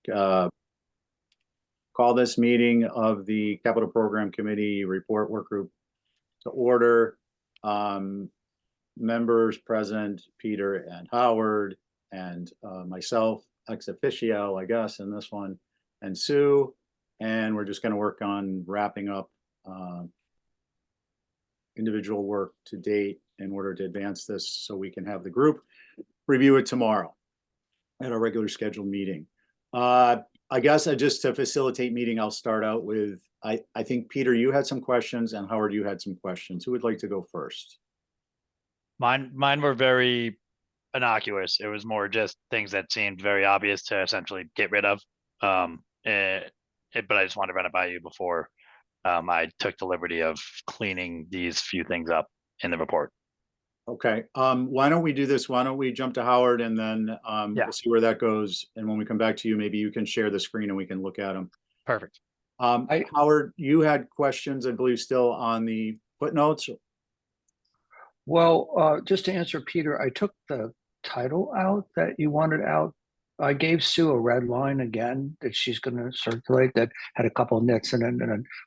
call this meeting of the Capital Program Committee Report Work Group to order. Members present, Peter and Howard, and myself, ex officio, I guess, in this one, and Sue. And we're just going to work on wrapping up individual work to date in order to advance this so we can have the group review it tomorrow at our regular scheduled meeting. I guess just to facilitate meeting, I'll start out with, I think, Peter, you had some questions, and Howard, you had some questions. Who would like to go first? Mine were very innocuous. It was more just things that seemed very obvious to essentially get rid of. But I just wanted to run it by you before I took the liberty of cleaning these few things up in the report. Okay. Why don't we do this? Why don't we jump to Howard, and then we'll see where that goes. And when we come back to you, maybe you can share the screen and we can look at them. Perfect. Howard, you had questions, I believe, still on the footnotes. Well, just to answer Peter, I took the title out that you wanted out. I gave Sue a red line again that she's going to circulate that had a couple of nits in it,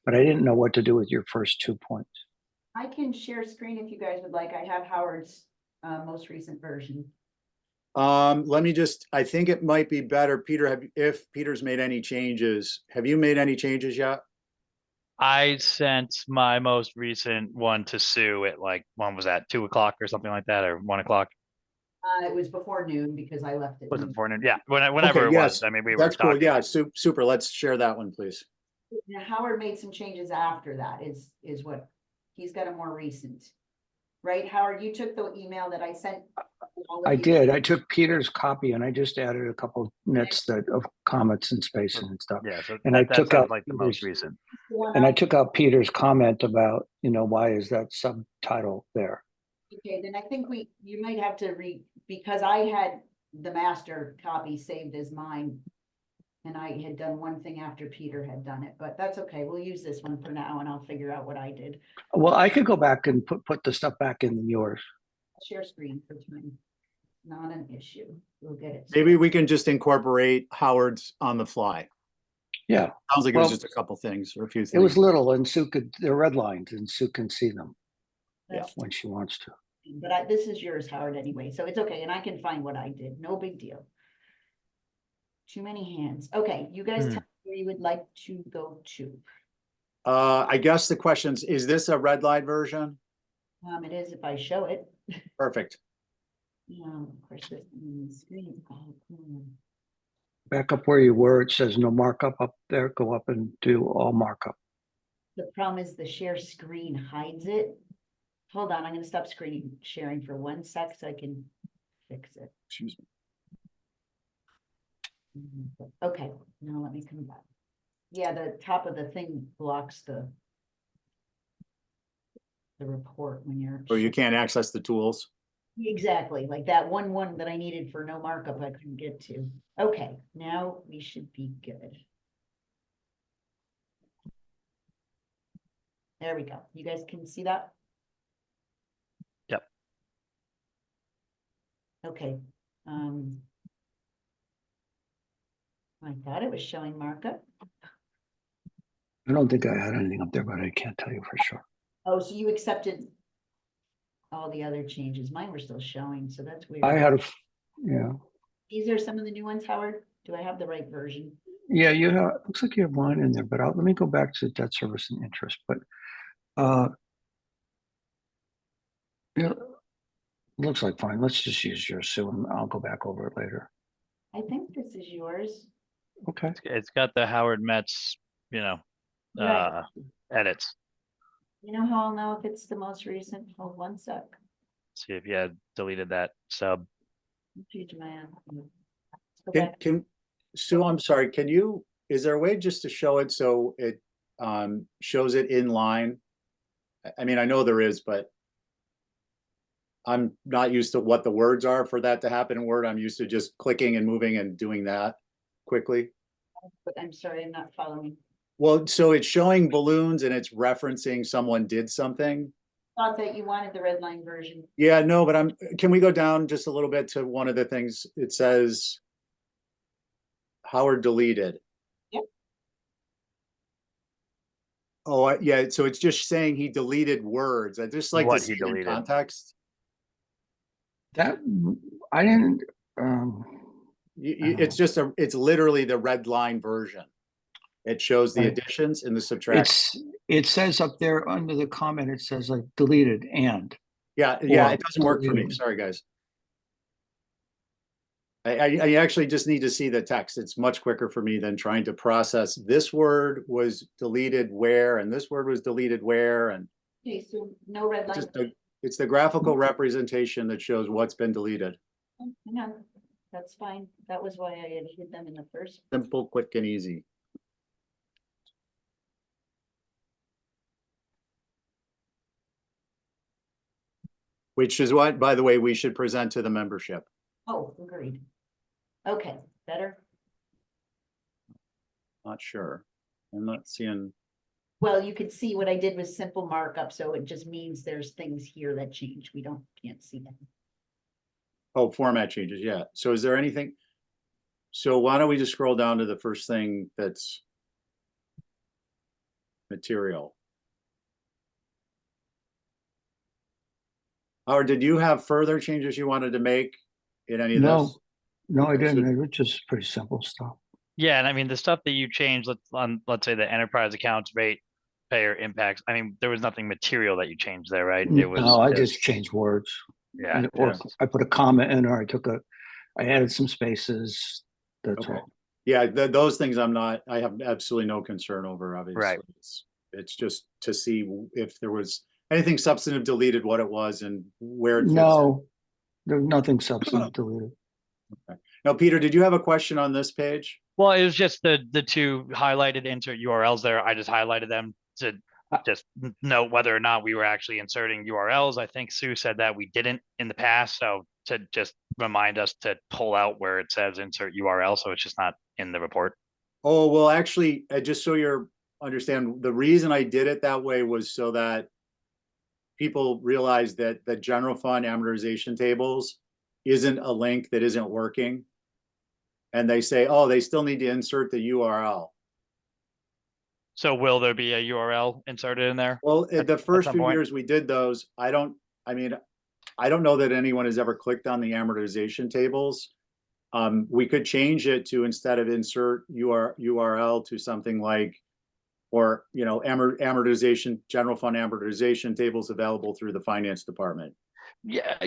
but I didn't know what to do with your first 2 points. I can share screen if you guys would like. I have Howard's most recent version. Let me just, I think it might be better, Peter, if Peter's made any changes. Have you made any changes yet? I sent my most recent one to Sue at when was that, 2 o'clock or something like that, or 1 o'clock? It was before noon because I left it. Was it before noon? Yeah, whenever it was. I mean, we were talking. Cool. Yeah, super. Let's share that one, please. Now, Howard made some changes after that. Is what he's got a more recent, right? Howard, you took the email that I sent. I did. I took Peter's copy and I just added a couple nits of comments and spacing and stuff. Yeah, so and I took out the most recent. And I took out Peter's comment about, why is that subtitle there? Okay, then I think you might have to because I had the master copy saved as mine, and I had done one thing after Peter had done it, but that's okay. We'll use this one for now, and I'll figure out what I did. Well, I could go back and put the stuff back in yours. I'll share screen for time. Not an issue. We'll get it. Maybe we can just incorporate Howard's on the fly. Yeah. Sounds like it was just a couple things or a few things. It was little, and Sue they're red lines, and Sue can see them. Yeah, when she wants to. But this is yours, Howard, anyway, so it's okay, and I can find what I did. No big deal. Too many hands. Okay, you guys tell me where you would like to go to. I guess the questions, is this a red line version? It is if I show it. Perfect. Yeah, of course, this screen. Back up where you were, it says no markup up there. Go up and do all markup. The problem is the share screen hides it. Hold on, I'm going to stop screen sharing for 1 sec so I can fix it. Excuse me. Okay, now let me come back. Yeah, the top of the thing blocks the report when you're. Oh, you can't access the tools? Exactly, like that one that I needed for no markup I couldn't get to. Okay, now we should be good. There we go. You guys can see that? Yep. Okay. I thought it was showing markup. I don't think I had anything up there, but I can't tell you for sure. Oh, so you accepted all the other changes. Mine were still showing, so that's weird. I had yeah. These are some of the new ones, Howard. Do I have the right version? Yeah, you have. Looks like you have mine in there, but let me go back to debt service and interest. But yeah, looks like fine. Let's just use yours, Sue, and I'll go back over it later. I think this is yours. Okay. It's got the Howard Metz, Right. edits. You know how I'll know if it's the most recent? Hold 1 sec. See if you had deleted that sub. Change my Sue, I'm sorry, is there a way just to show it so it shows it in line? I mean, I know there is, but I'm not used to what the words are for that to happen in Word. I'm used to just clicking and moving and doing that quickly. But I'm sorry, I'm not following. Well, so it's showing balloons and it's referencing someone did something. Thought that you wanted the red line version. Yeah, no, but can we go down just a little bit to one of the things? It says Howard deleted. Yep. Oh, yeah, so it's just saying he deleted words. I just like to What see he it in deleted. context. That, I didn't, It's just it's literally the red line version. It shows the Right. additions and the subtractions. it says up there under the comment, it says like deleted and. Yeah, or it doesn't work for me. deleted. Sorry, guys. I actually just need to see the text. It's much quicker for me than trying to process this word was deleted where, and this word was deleted where, and Okay, so no red line. it's the graphical representation that shows what's been deleted. Oh, hang on, that's fine. That was why I had hid them in the first. Simple, quick, and easy. Which is what, by the way, we should present to the membership. Oh, agreed. Okay, better. Not sure. I'm not seeing. Well, you could see what I did was simple markup, so it just means there's things here that change. We can't see them. Oh, format changes, yeah. So is there anything? So why don't we just scroll down to the first thing that's material? Howard, did you have further changes you wanted to make in any of this? No, I Okay, so- didn't. It was just pretty simple stuff. Yeah, and I mean the stuff that you changed, let's say the enterprise accounts rate payer impacts. I mean, there was nothing material that you changed there, right? It was No, I just changed words. yeah. Or just- I put a comma in, or I added some spaces. That's Okay. all. Yeah, those things I have absolutely no concern over, obviously. Right. It's just to see if there was anything substantive deleted, what it was and where it fits. No, there's nothing substantive deleted. Now, Peter, did you have a question on this page? Well, it was just the two highlighted insert URLs there. I just highlighted them to just note whether or not we were actually inserting URLs. I think Sue said that we didn't in the past, so to just remind us to pull out where it says insert URL, so it's just not in the report. Oh, well, actually, just so you understand, the reason I did it that way was so that people realize that the general fund amortization tables isn't a link that isn't working. And they say, oh, they still need to insert the URL. So will there be a URL inserted in there? Well, the first some few point? years we did those, I don't know that anyone has ever clicked on the amortization tables. We could change it to, instead of insert URL, to something like, or, amortization, general fund amortization tables available through the finance department. Yeah,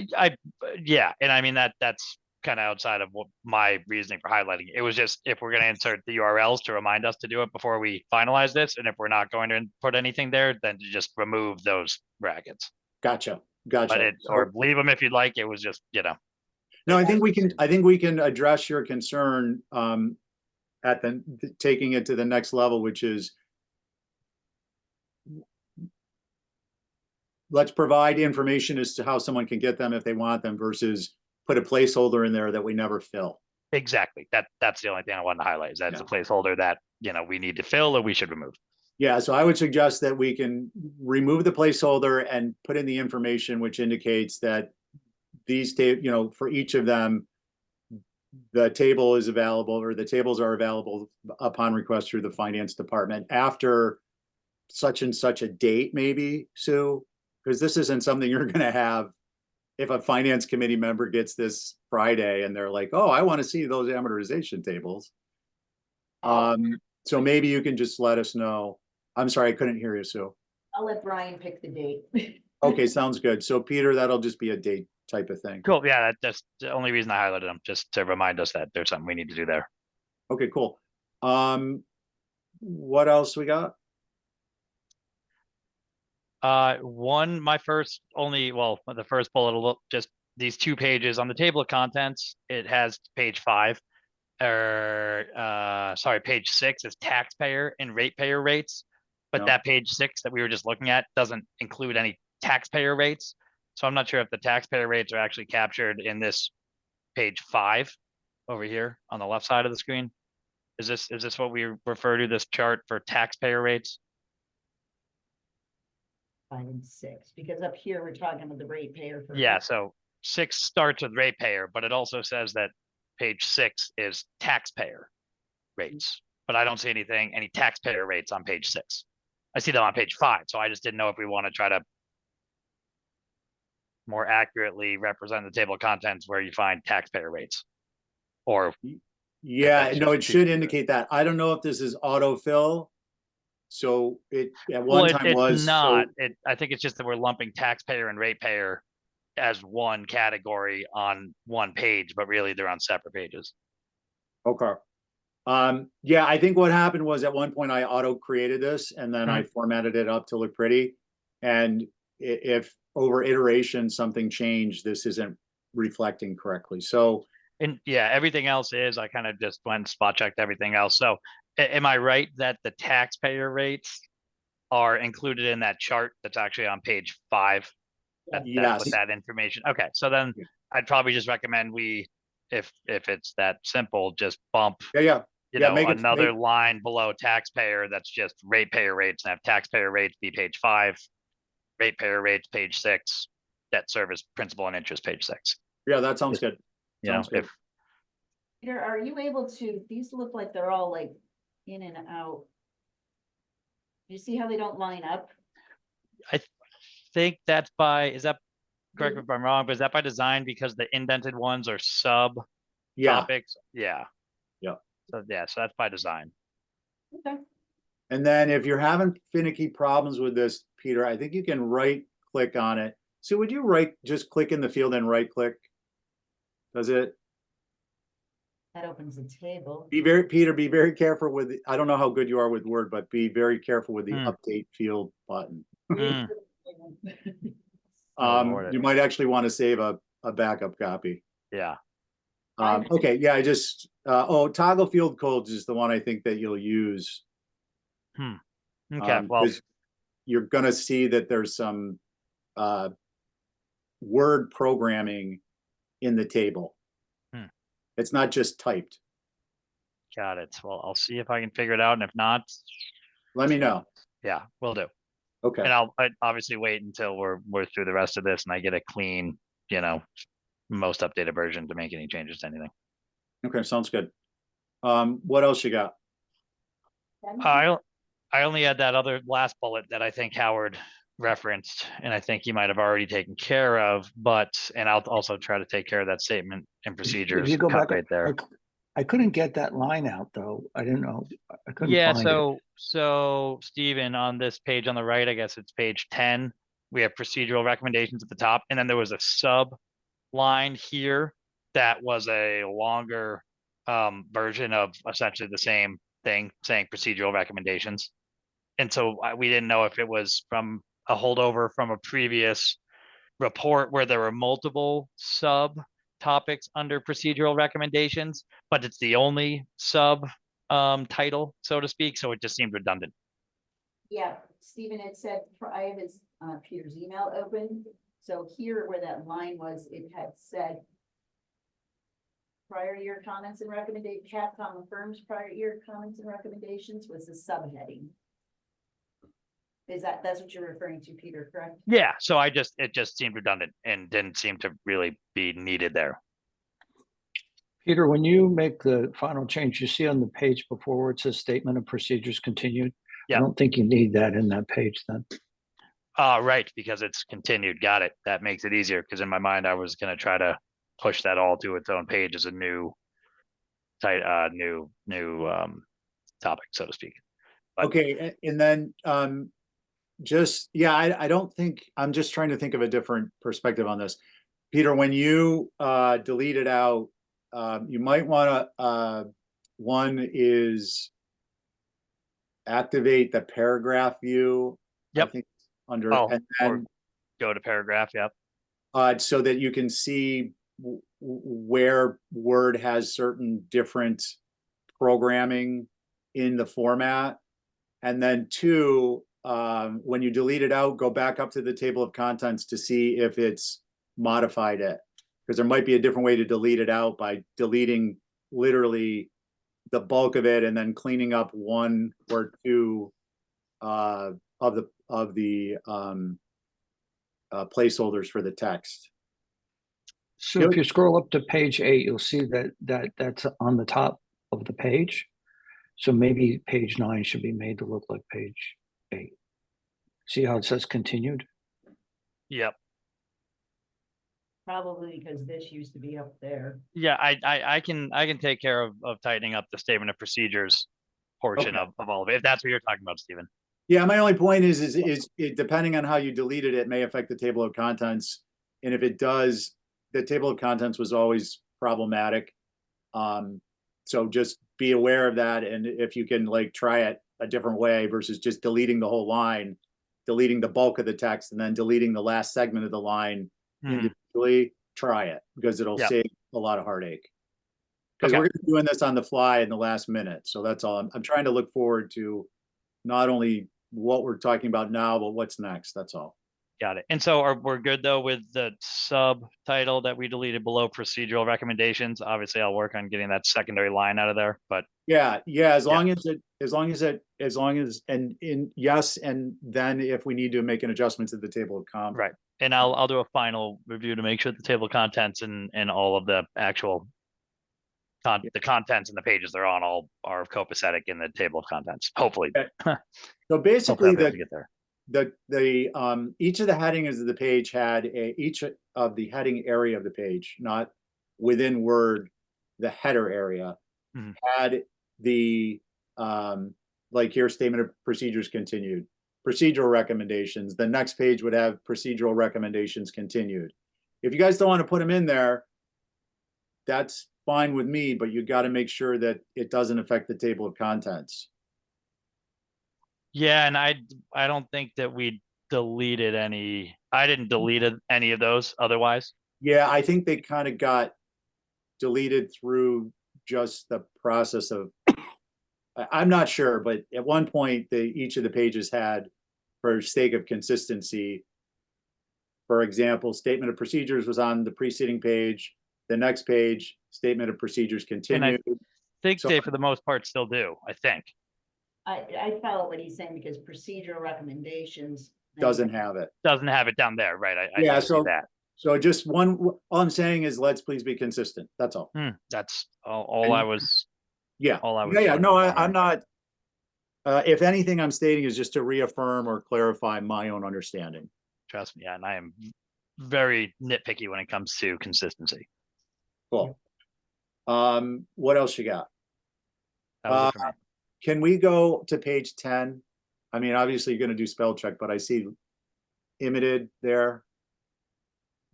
and I mean that's kind of outside of what my reasoning for highlighting it. It was just if we're going to insert the URLs to remind us to do it before we finalize this, and if we're not going to put anything there, then to just remove those brackets. Gotcha. But or leave them if you'd like. It was just No, I think we can address your concern at taking it to the next level, which is, let's provide information as to how someone can get them if they want them, versus put a placeholder in there that we never fill. exactly. That's the only thing I wanted to highlight, is that's a placeholder that we need to fill or we should remove. Yeah, so I would suggest that we can remove the placeholder and put in the information which indicates that these for each of them, the table is available, or the tables are available upon request through the finance department after such and such a date, maybe, Sue, because this isn't something you're going to have if a finance committee member gets this Friday and they're like, oh, I want to see those amortization tables. So maybe you can just let us know. I'm sorry, I couldn't hear you, Sue. I'll let Brian pick the date. Okay, sounds good. So Peter, that'll just be a date type of thing. Cool. Yeah, that's the only reason I highlighted them, just to remind us that there's something we need to do there. Okay, cool. What else we got? The first bullet, just these 2 pages on the table of contents. It has page 5, page 6 is taxpayer and ratepayer rates, but No. that page 6 that we were just looking at doesn't include any taxpayer rates. So I'm not sure if the taxpayer rates are actually captured in this page 5 over here on the left side of the screen. Is this what we refer to, this chart for taxpayer rates? 5 and 6, because up here we're talking about the ratepayer. Yeah, so 6 starts with ratepayer, but it also says that page 6 is taxpayer. rates, but I don't see any taxpayer rates on page 6. I see them on page 5, so I just didn't know if we want to try to more accurately represent the table of contents where you find taxpayer rates. Or Yeah, that's no, just it should indicate that. I don't know if this is autofill. So it at well, one time it's was not. so I think it's just that we're lumping taxpayer and ratepayer as one category on one page, but really they're on separate pages. okay. Yeah, I think what happened was at one point I auto created this and then I formatted it up to look pretty. And if over iteration something changed, this isn't reflecting correctly. So And yeah, everything else is, I kind of just went spot checked everything else. So am I right that the taxpayer rates are included in that chart that's actually on page 5? That's yes, with that information. Okay, so then I'd probably just recommend we, if it's that simple, just bump, make it another line below taxpayer that's just ratepayer rates, and have taxpayer rates be page 5, ratepayer rates page 6, debt service principal and interest page 6. yeah, that sounds good. You Sounds know, good. Peter, are you able to, these look like they're all like in and out. You see how they don't line up? I think that's is that, correct me if I'm wrong, but is that by design because the indented ones are sub Yeah, topics? Yeah. Yeah. So that's by design. Okay. and then if you're having finicky problems with this, Peter, I think you can right click on it. So would you just click in the field and right click? Does it? That opens the table. Peter, be very careful with, I don't know how good you are with Word, but be very careful with the update field button. You might actually want to save a backup copy. Yeah. Okay, yeah, I just, toggle field codes is the one I think that you'll use. Okay, well, you're gonna see that there's some word programming in the table. It's not just typed. got it. Well, I'll see if I can figure it out, and if not, Let me know. yeah, will do. Okay. And I'd obviously wait until we're through the rest of this and I get a clean, most updated version to make any changes to anything. Okay, sounds good. What else you got? I only had that other last bullet that I think Howard referenced, and I think you might have already taken care of, and I'll also try to take care of that statement and procedures. If you go back right there. I couldn't get that line out though. I didn't know. I couldn't Yeah, find it. so Stephen, on this page on the right, I guess it's page 10, we have procedural recommendations at the top, and then there was a sub line here that was a longer version of essentially the same thing, saying procedural recommendations. And so we didn't know if it was from a holdover from a previous report where there were multiple sub topics under procedural recommendations, but it's the only sub title, so to speak. So it just seemed redundant. Yeah, Stephen had said, I have his Peter's email open. So here where that line was, it had said prior year comments and recommendation, Capcom affirms prior year comments and recommendations was the subheading. That's what you're referring to, Peter, correct? Yeah, so it just seemed redundant and didn't seem to really be needed there. Peter, when you make the final change, you see on the page before where it says statement of procedures continued. Yeah. I don't think you need that in that page then. Right, because it's continued. Got it. That makes it easier, because in my mind I was going to try to push that all to its own page as a new topic, so to speak. But, okay, and then I don't think, I'm just trying to think of a different perspective on this. Peter, when you delete it out, you might want to, one is activate the paragraph view. Yep. I think under, and then go to paragraph. Yep. So that you can see where Word has certain different programming in the format. And then two, when you delete it out, go back up to the table of contents to see if it's modified it. Because there might be a different way to delete it out by deleting literally the bulk of it and then cleaning up one or two of the placeholders for the text. So if you scroll up to page 8, you'll see that's on the top of the page. So maybe page 9 should be made to look like page 8. See how it says continued? Yep. Probably because this used to be up there. Yeah, I can take care of tightening up the statement of procedures portion Okay. of all of it, if that's what you're talking about, Stephen. Yeah, my only point is it, depending on how you deleted it, may affect the table of contents. And if it does, the table of contents was always problematic. So just be aware of that. And if you can like try it a different way versus just deleting the whole line, deleting the bulk of the text and then deleting the last segment of the line individually, try it because it'll Yep. save a lot of heartache. Because Okay. we're gonna be doing this on the fly in the last minute. So that's all. I'm trying to look forward to not only what we're talking about now, but what's next. That's all. Got it. And so we're good though with the subtitle that we deleted below procedural recommendations. Obviously, I'll work on getting that secondary line out of there, but Yeah, as long as and in yes, and then if we need to make an adjustment to the table of comp. right. And I'll do a final review to make sure the table of contents and all of the actual the contents and the pages they're on all are copacetic in the table of contents. Hopefully. Okay. So Hopefully basically I'll be able to get there. each of the headings of the page had each of the heading area of the page, not within Word, the header area had the like here statement of procedures continued, procedural recommendations. The next page would have procedural recommendations continued. If you guys don't want to put them in there, that's fine with me, but you got to make sure that it doesn't affect the table of contents. Yeah, and I don't think that we deleted any. I didn't delete any of those otherwise. Yeah, I think they kind of got deleted through just the process of, I'm not sure, but at one point each of the pages had, for sake of consistency, for example, statement of procedures was on the preceding page, the next page, statement of procedures continued. I think So- they, for the most part, still do. I think. I follow what he's saying because procedural recommendations. Doesn't have it. Doesn't have it down there, right? I Yeah, do see so- that. So just all I'm saying is let's please be consistent. That's all. That's all I was. Yeah. All I was. Yeah. doing No, was I'm wondering. not. If anything, I'm stating is just to reaffirm or clarify my own understanding. Trust me, yeah, and I am very nitpicky when it comes to consistency. Cool. What else you got? That was it for me. Can we go to page 10? I mean, obviously you're gonna do spell check, but I see imitated there.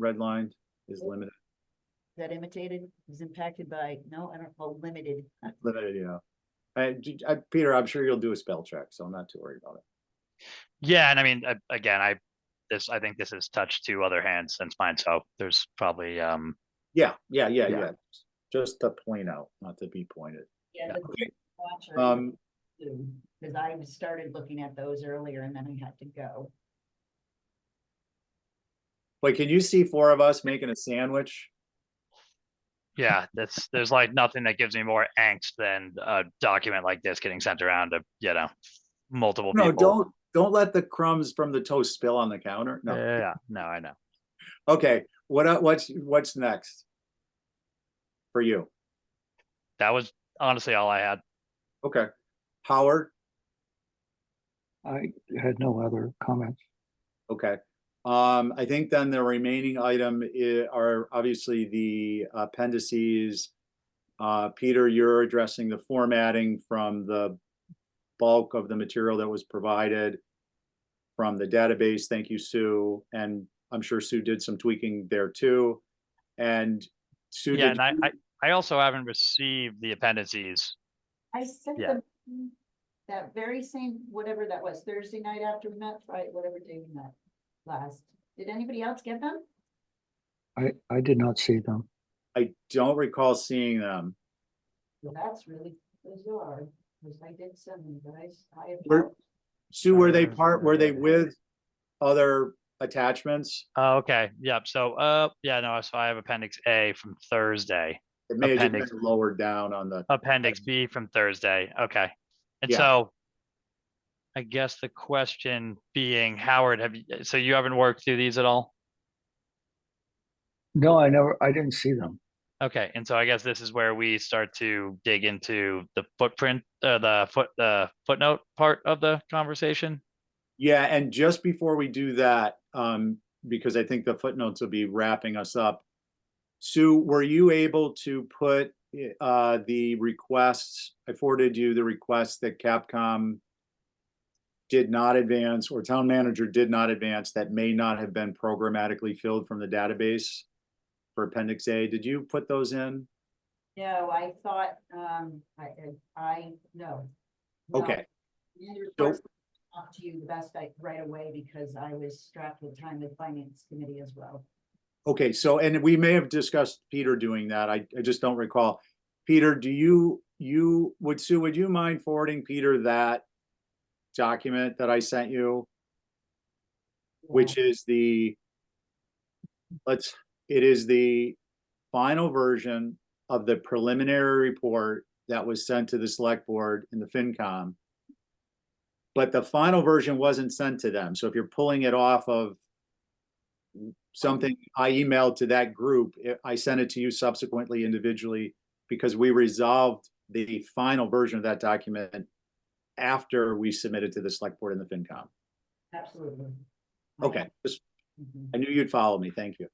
Redlined is limited. Is that imitated is impacted by, no, I don't know, limited. Limited, yeah. Peter, I'm sure you'll do a spell check, so I'm not too worried about it. Yeah, and I mean, again, I think this is touched to other hands since mine, so there's probably Yeah. Yeah. Just to point out, not to be pointed. Yeah. Yeah. Okay. Watcher, because I started looking at those earlier and then I had to go. But can you see 4 of us making a sandwich? yeah, there's like nothing that gives me more angst than a document like this getting sent around to multiple No, people. don't let the crumbs from the toast spill on the counter. No. Yeah, no, I know. Okay, what's next for you? That was honestly all I had. Okay, Howard. I had no other comments. Okay, I think then the remaining item are obviously the appendices. Peter, you're addressing the formatting from the bulk of the material that was provided from the database. Thank you, Sue. And I'm sure Sue did some tweaking there too. And Sue, Yeah, did and I also haven't received the appendices. I sent Yeah. them that very same, whatever that was, Thursday night after we met, Friday, whatever day we met last. Did anybody else get them? I did not see them. I don't recall seeing them. Well, that's really bizarre, because I did send them, guys. Were- Sue, were they with other attachments? Oh, okay. Yep. So yeah, no, so I have Appendix A from Thursday. It may have just Appendix. been lowered down on the, Appendix B from Thursday. Okay. And Yeah. so I guess the question being, Howard, so you haven't worked through these at all? No, I didn't see them. Okay, and so I guess this is where we start to dig into the footprint, the footnote part of the conversation. Yeah, and just before we do that, because I think the footnotes will be wrapping us up. Sue, were you able to put the requests? I forwarded you the requests that Capcom did not advance or town manager did not advance that may not have been programmatically filled from the database for Appendix A. Did you put those in? No, I thought, no. No. Okay. And your So- reports off to you the best right away because I was strapped with time with finance committee as well. Okay, so, and we may have discussed Peter doing that. I just don't recall. Peter, do Sue, would you mind forwarding Peter that document that I sent you? Which is it is the final version of the preliminary report that was sent to the select board in the FinCom. But the final version wasn't sent to them. So if you're pulling it off of something I emailed to that group, I sent it to you subsequently individually because we resolved the final version of that document after we submitted to the select board in the FinCom. Absolutely. Okay, just, Mhm. I knew you'd follow me. Thank you.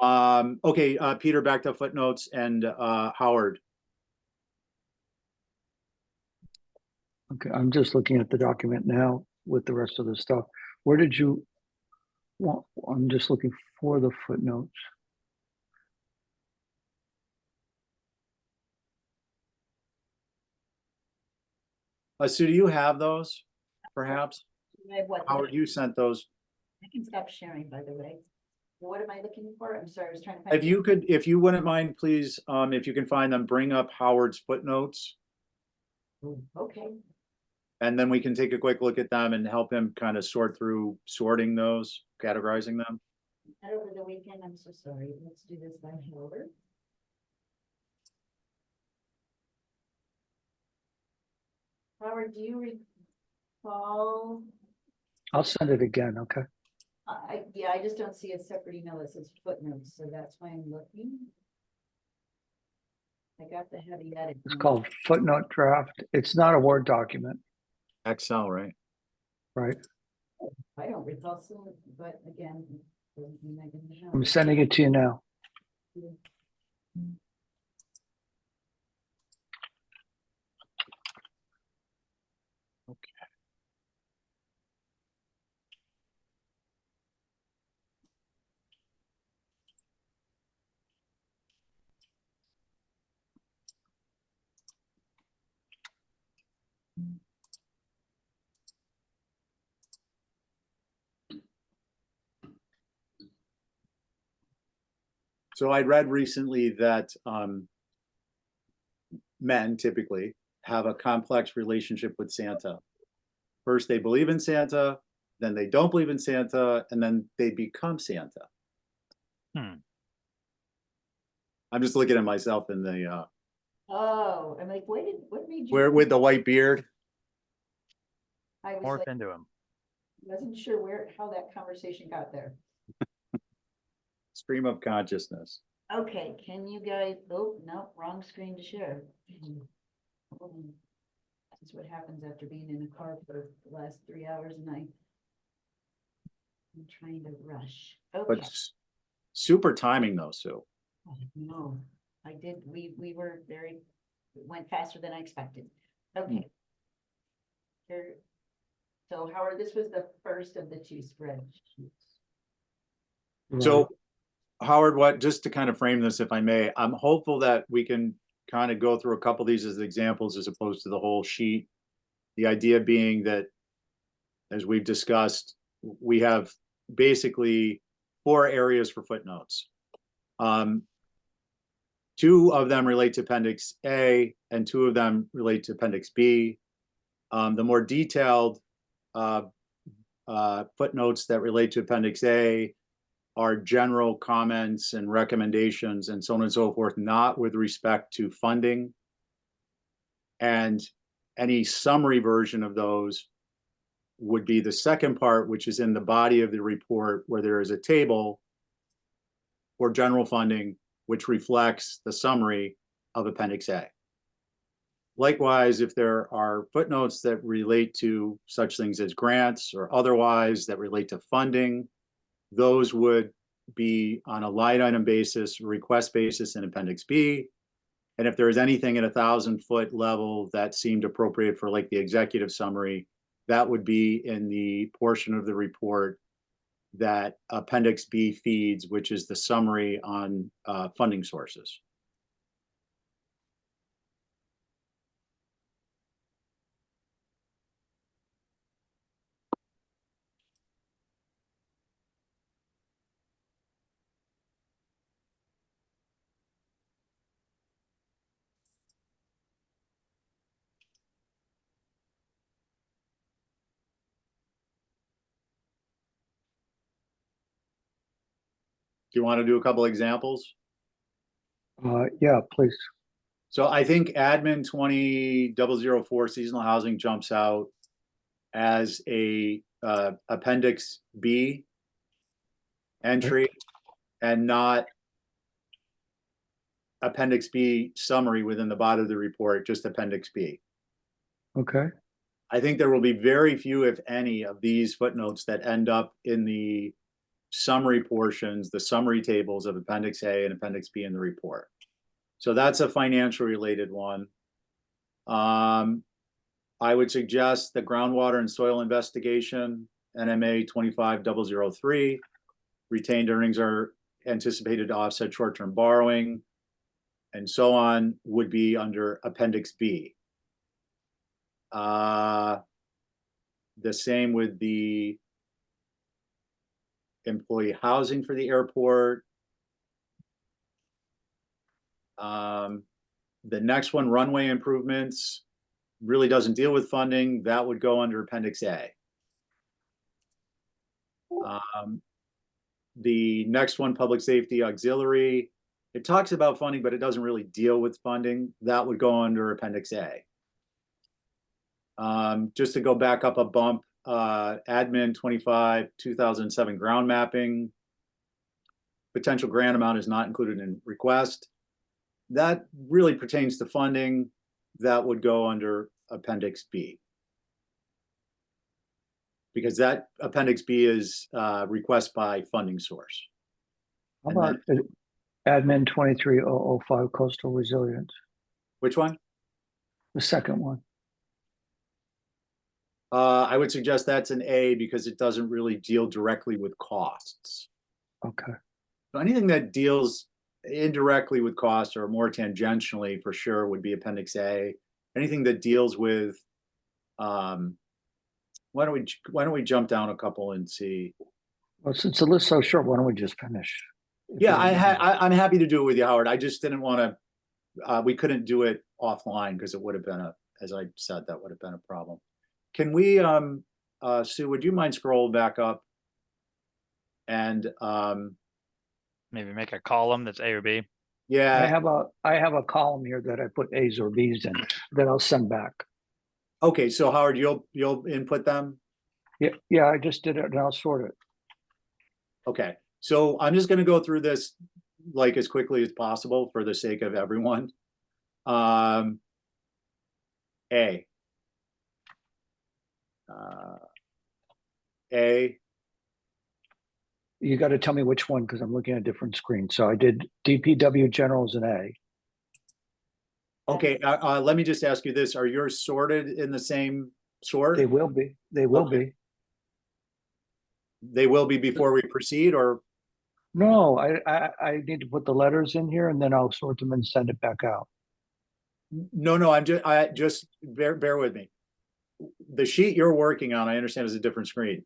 Okay, Peter, back to footnotes and Howard. Okay, I'm just looking at the document now with the rest of the stuff. Where did you want, I'm just looking for the footnotes. Sue, do you have those? Perhaps? I have what? Howard, you sent those. I can stop sharing, by the way. What am I looking for? I'm sorry, I was trying to find. If you wouldn't mind, please, if you can find them, bring up Howard's footnotes. Okay, And then we can take a quick look at them and help him kind of sort through sorting those, categorizing them. not over the weekend, I'm so sorry. Let's do this by Howard. Howard, do you recall? I'll send it again, okay? Yeah, I just don't see a separate email that says footnotes, so that's why I'm looking. I got the heavy edit. It's called footnote draft. It's not a Word document, Excel, right? right? I don't recall seeing it, but again. doesn't mean I didn't have I'm it. sending it to you now. So I read recently that men typically have a complex relationship with Santa. First, they believe in Santa, then they don't believe in Santa, and then they become Santa. Hmm. I'm just looking at myself in the Oh, I'm like, what made you? where with the white beard. I was Morph like, into him. wasn't sure how that conversation got there. Stream of consciousness. Okay, can you guys, oh, no, wrong screen to share. Hold on. This is what happens after being in a car for the last 3 hours a night. I'm trying to rush. Okay, But super timing though, Sue. no, I did, we were very, it went faster than I expected. Okay. Here, so Howard, this was the first of the 2 spreadsheets. So Howard, just to kind of frame this, if I may, I'm hopeful that we can kind of go through a couple of these as examples as opposed to the whole sheet. The idea being that, as we've discussed, we have basically 4 areas for footnotes. 2 of them relate to Appendix A and 2 of them relate to Appendix B. The more detailed footnotes that relate to Appendix A are general comments and recommendations and so on and so forth, not with respect to funding. And any summary version of those would be the second part, which is in the body of the report where there is a table for general funding, which reflects the summary of Appendix A. Likewise, if there are footnotes that relate to such things as grants or otherwise that relate to funding, those would be on a line item basis, request basis in Appendix B. And if there's anything at 1,000-foot level that seemed appropriate for like the executive summary, that would be in the portion of the report that Appendix B feeds, which is the summary on funding sources. Do you want to do a couple examples? Yeah, please. So I think admin 20004 seasonal housing jumps out as a Appendix B entry and not Appendix B summary within the body of the report, just Appendix B. Okay. I think there will be very few, if any, of these footnotes that end up in the summary portions, the summary tables of Appendix A and Appendix B in the report. So that's a financial related one. I would suggest the groundwater and soil investigation, NMA 25003. Retained earnings are anticipated to offset short-term borrowing, and so on, would be under Appendix B. The same with the employee housing for the airport. The next one, runway improvements, really doesn't deal with funding. That would go under Appendix A. The next one, public safety auxiliary, it talks about funding, but it doesn't really deal with funding. That would go under Appendix A. Just to go back up a bump, admin 25, 2007 ground mapping, potential grant amount is not included in request. That really pertains to funding. That would go under Appendix B. Because that Appendix B is request by funding source. How And about admin 23005 coastal resilience? Which one? The second one. I would suggest that's an A because it doesn't really deal directly with costs. Okay. So anything that deals indirectly with costs or more tangentially for sure would be Appendix A. Anything that deals with, why don't we jump down a couple and see? Well, since the list's so short, why don't we just finish? Yeah, I'm happy to do it with you, Howard. I just didn't want to, we couldn't do it offline because it would have been as I said, that would have been a problem. Can we, Sue, would you mind scroll back up and Maybe make a column that's A or B. yeah. I have a column here that I put A's or B's in that I'll send back. Okay, so Howard, you'll input them? Yeah, I just did it and I'll sort it. Okay, so I'm just gonna go through this like as quickly as possible for the sake of everyone. A. A. You got to tell me which one because I'm looking at a different screen. So I did DPW generals an A. Okay, let me just ask you this. Are yours sorted in the same sort? They will be. They will Okay. be. They will be before we proceed, or? No, I need to put the letters in here and then I'll sort them and send it back out. No, I just bear with me. The sheet you're working on, I understand, is a different screen.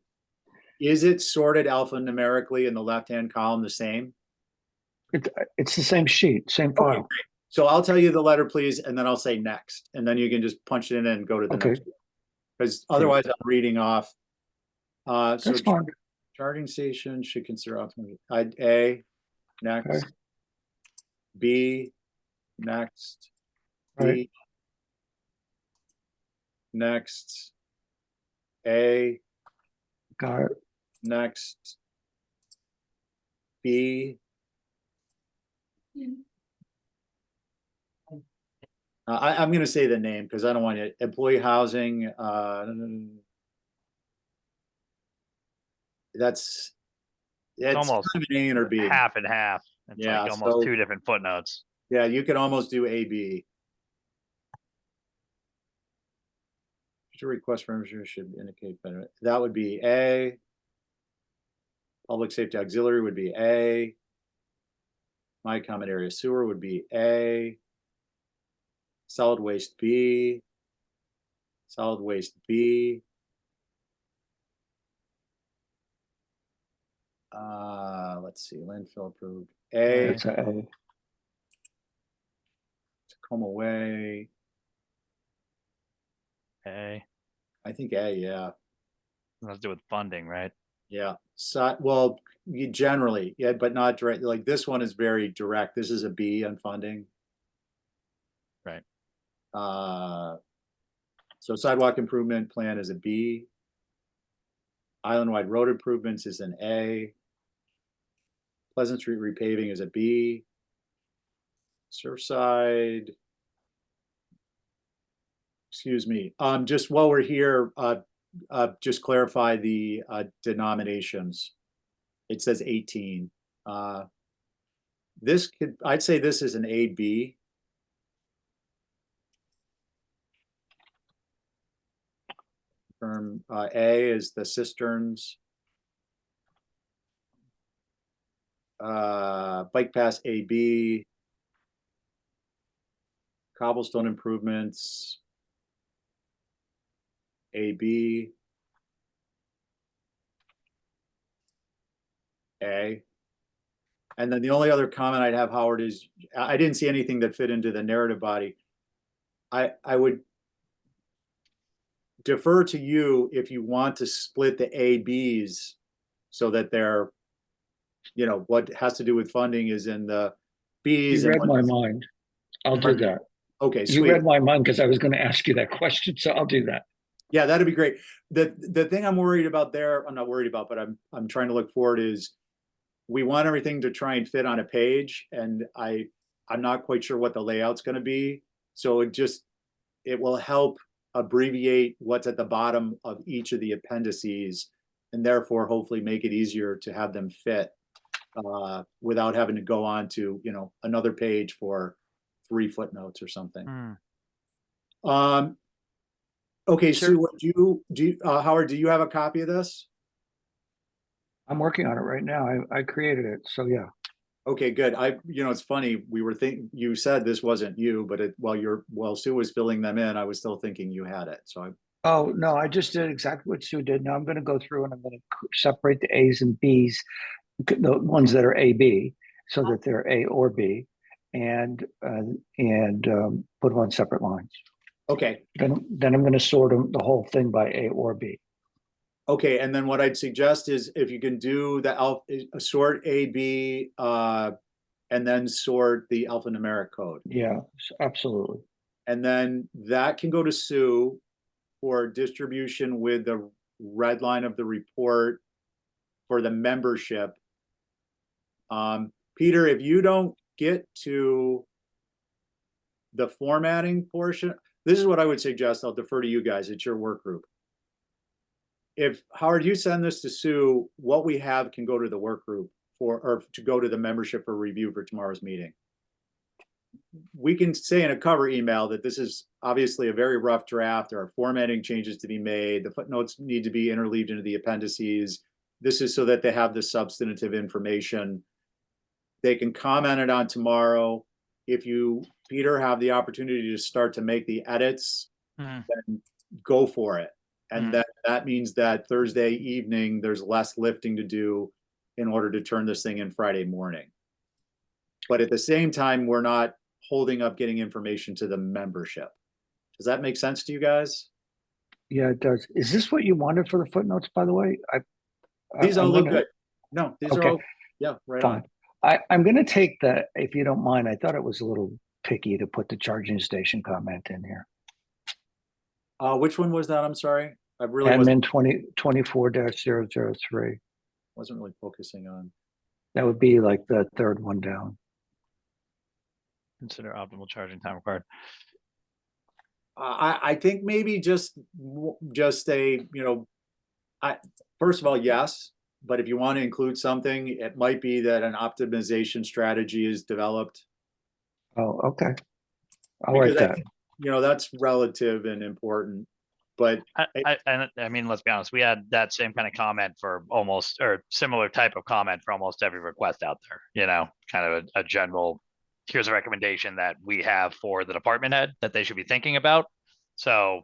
Is it sorted alphanumerically in the left-hand column the same? It's the same sheet, same Okay, file. great. So I'll tell you the letter, please, and then I'll say next, and then you can just punch it in and go to the Okay. next one. Because otherwise I'm reading off. So That's fine. charging station should consider optimal. A, next. Okay. B, next. Right. B, next. A, Got it. next. B, I'm gonna say the name because I don't want it. Employee housing, that's, it's almost kind of an A and or B. half and half. It's Yeah, like almost so- two different footnotes. Yeah, you could almost do AB. Future request for membership should indicate better. That would be A. Public safety auxiliary would be A. My common area sewer would be A. Solid waste B. Solid waste B. Let's see, landfill approved. A, That's a Tacoma Way. Okay. I think A, yeah. Let's do with funding, right? Yeah. So, well, you generally, yeah, but not direct. Like this one is very direct. This is a B on funding. Right. So sidewalk improvement plan is a B. Island-wide road improvements is an A. Pleasant Street repaving is a B. Surfside. Excuse me. Just while we're here, just clarify the denominations. It says 18. This could, I'd say this is an AB. A is the cisterns. Bike pass AB. Cobblestone improvements. AB. A. And then the only other comment I'd have, Howard, is I didn't see anything that fit into the narrative body. I would defer to you if you want to split the ABs so that they're, you know, what has to do with funding is in the Bs. You read and my what, mind. I'll do Pardon? that. okay, You sweet. read my mind because I was going to ask you that question, so I'll do that. Yeah, that'd be great. The thing I'm worried about there, I'm not worried about, but I'm trying to look forward is we want everything to try and fit on a page, and I'm not quite sure what the layout's going to be. So it will help abbreviate what's at the bottom of each of the appendices, and therefore hopefully make it easier to have them fit without having to go on to, you know, another page for 3 footnotes or something. Okay, Sure. Sue, what do you Howard, do you have a copy of this? I'm working on it right now. I created it, so yeah. Okay, good. You know, it's funny, we were thinking, you said this wasn't you, but while Sue was filling them in, I was still thinking you had it, so Oh, no, I just did exactly what Sue did. Now I'm going to go through and I'm going to separate the A's and B's, the ones that are A, B, so that they're A or B, and put them on separate lines. okay. Then I'm going to sort them, the whole thing by A or B. Okay, and then what I'd suggest is if you can do the sort A, B, and then sort the alphanumeric code. Yeah, absolutely. And then that can go to Sue for distribution with the red line of the report for the membership. Peter, if you don't get to the formatting portion, this is what I would suggest. I'll defer to you guys. It's your work group. If Howard, you send this to Sue, what we have can go to the work group or to go to the membership for review for tomorrow's meeting. We can say in a cover email that this is obviously a very rough draft. There are formatting changes to be made. The footnotes need to be interleaved into the appendices. This is so that they have the substantive information. They can comment it on tomorrow. If you, Peter, have the opportunity to start to make the edits, then go for it. And that means that Thursday evening, there's less lifting to do in order to turn this thing in Friday morning. But at the same time, we're not holding up getting information to the membership. Does that make sense to you guys? Yeah, it does. Is this what you wanted for the footnotes, by the way? These all I'm look gonna- good. No, these Okay. are all, yeah, right Fine. I'm going to take the, if you don't mind, I thought it was a little picky to put the charging station comment in here. on. Which one was that? I'm sorry. I really wasn't Admin 2024-003. really focusing on. That would be like the third one down. Consider optimal charging time required. I think maybe just a, first of all, yes, but if you want to include something, it might be that an optimization strategy is developed. Oh, okay. I'll write Because that. that's relative and important, but I mean, let's be honest, we had that same kind of comment for almost, or similar type of comment for almost every request out there, kind of a general, here's a recommendation that we have for the department head that they should be thinking about. So,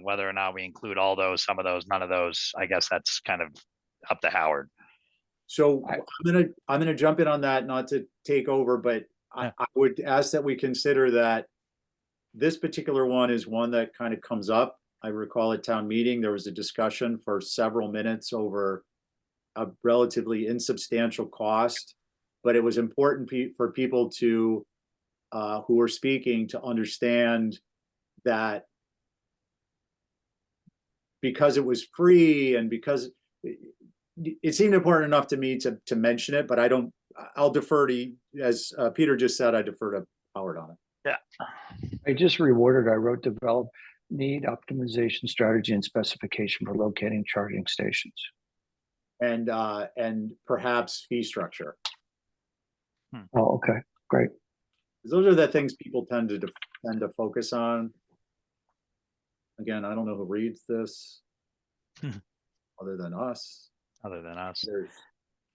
whether or not we include all those, some of those, none of those, I guess that's kind of up to Howard. so I'm gonna jump in on that, not to take over, but Yeah. I would ask that we consider that this particular one is one that kind of comes up. I recall at town meeting, there was a discussion for several minutes over a relatively insubstantial cost, but it was important for people to, who were speaking, to understand that because it was free and because it seemed important enough to me to mention it, but I'll defer to, as Peter just said, I defer to Howard on it. Yeah. I just reworded, I wrote develop need optimization strategy and specification for locating charging stations. And perhaps fee structure. Oh, okay, great. Those are the things people tend to focus on. Again, I don't know who reads this other than us. Other than us. There's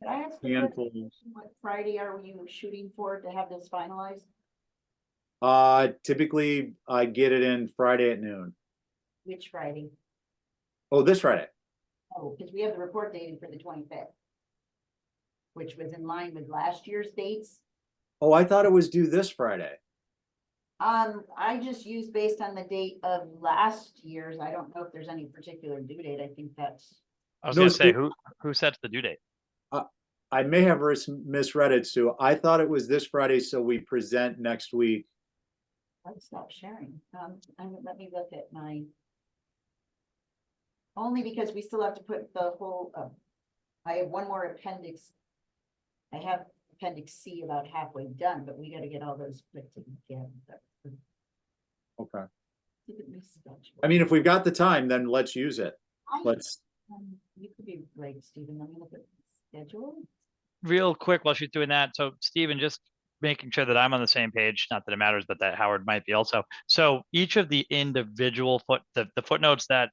Could I ask a handful. question? What Friday are you shooting for to have this finalized? Typically I get it in Friday at noon. Which Friday? Oh, this Friday. Oh, because we have the report dated for the 25th, which was in line with last year's dates. Oh, I thought it was due this Friday. I just used based on the date of last year's. I don't know if there's any particular due date. I think that's. I was No, gonna say, Steve- who sets the due date? I may have misread it, Sue. I thought it was this Friday, so we present next week. Let's stop sharing. Let me look at my. Only because we still have to put the whole, I have one more appendix. I have appendix C about halfway done, but we gotta get all those put together. Okay. Look at my schedule. I mean, if we've got the time, then let's use it. Let's. You could be right, Stephen. Let me look at the schedule. Real quick while she's doing that. So Stephen, just making sure that I'm on the same page, not that it matters, but that Howard might be also. So each of the individual the footnotes that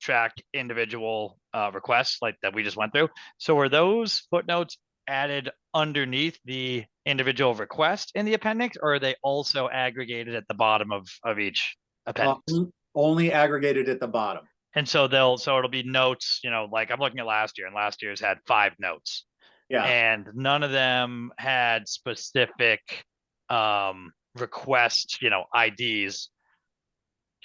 track individual requests like that we just went through. So are those footnotes added underneath the individual request in the appendix, or are they also aggregated at the bottom of each appendix? Only aggregated at the bottom. And so it'll be notes, like I'm looking at last year, and last year's had 5 notes. Yeah. And none of them had specific request, IDs